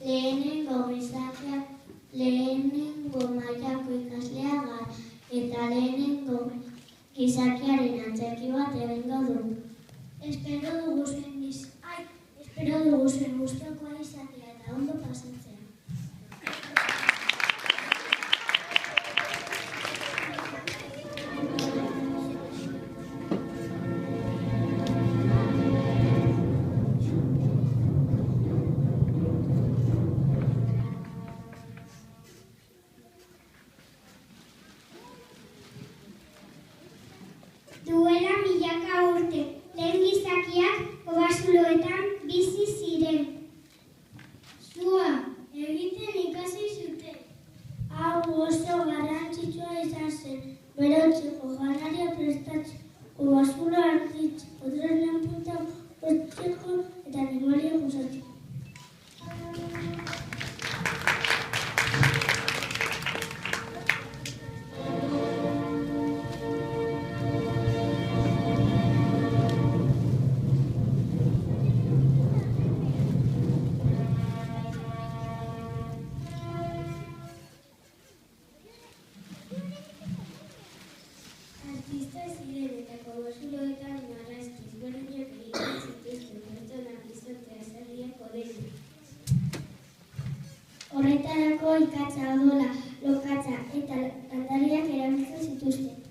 lehenengo gizakiak lehenengo mailako ikaslea eta lehenengo gizakiaren antzerki bat egingo du. Espero dugu zuen gustukoa izatea eta ondo pasatzea. Duela milaka urte, lehen gizakiak kobazuloetan bizi ziren. Sua egiten ikasi zuten. Hau oso garrantzitsua izan zen. Berotzeko, janaria prestatzeko, kobazuloa argitzeko, tresnen punta hortzeko eta animalia gozatzeko. Horretarako ikatza, odola, lokatza eta landariak erabiltzen zituzten.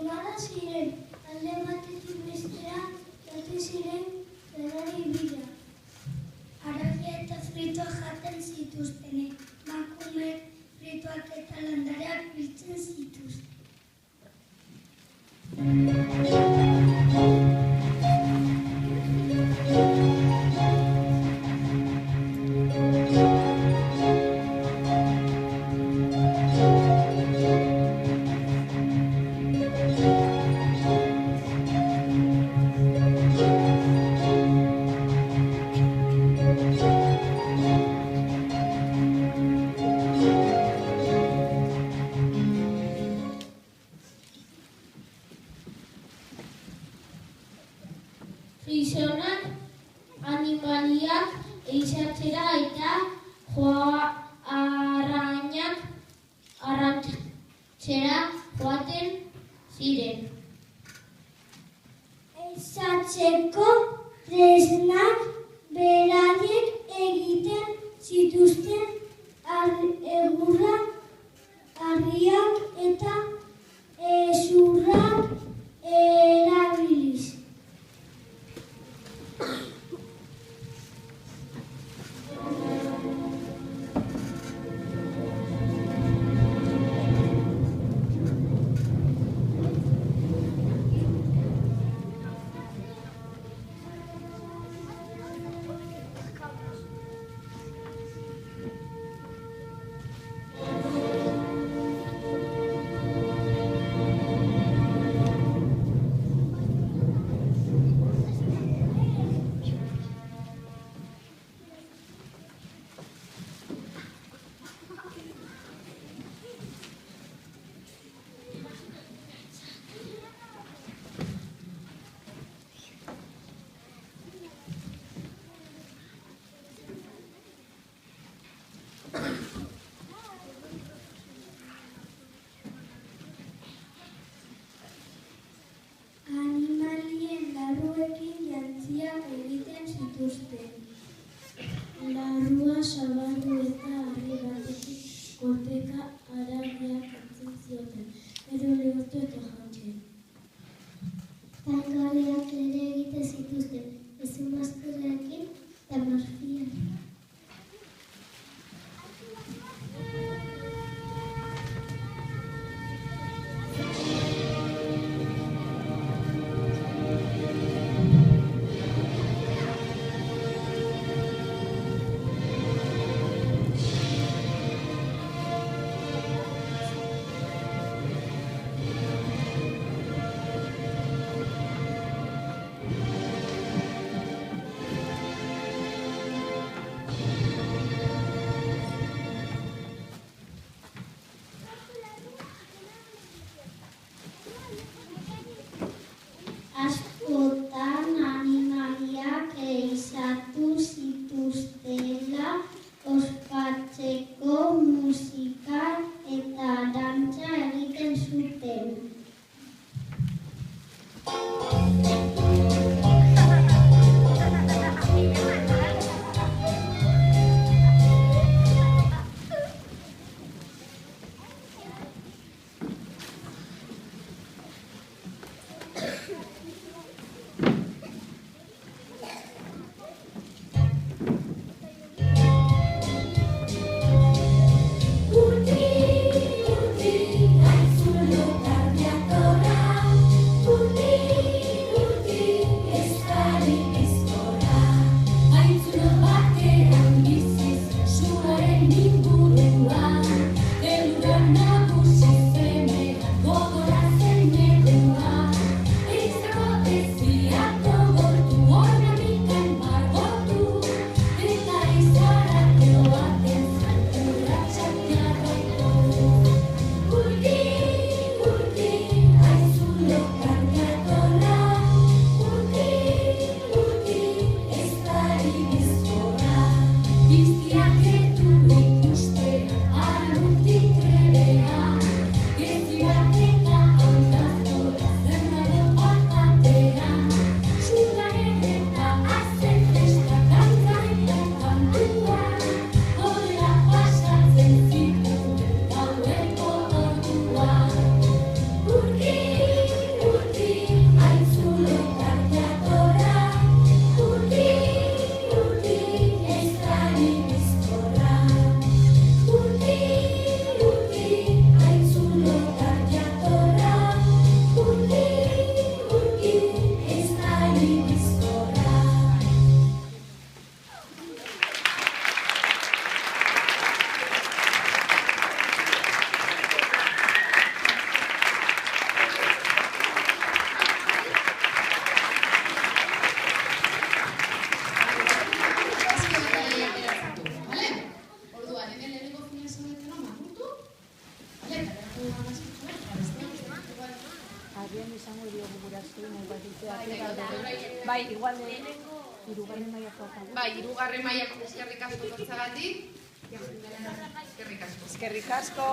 Nomadas ziren, alde batetik bestera joaten ziren berari bila. Araudia eta fritoak jaten zituzten, emakumeek fritoak eta landareak biltzen zituzten. Gizonak animaliak ehizatzera eta arrantzera joaten ziren. Ehizatzeko tresnak beraiek egiten zituzten egurrak, harriak eta hezurrak erabiliz. eman zuten. Bai, igual hirugarren mailako. Bai, hirugarren mailako eskerrik asko etortzeagatik. Eskerrik asko. Eskerrik asko.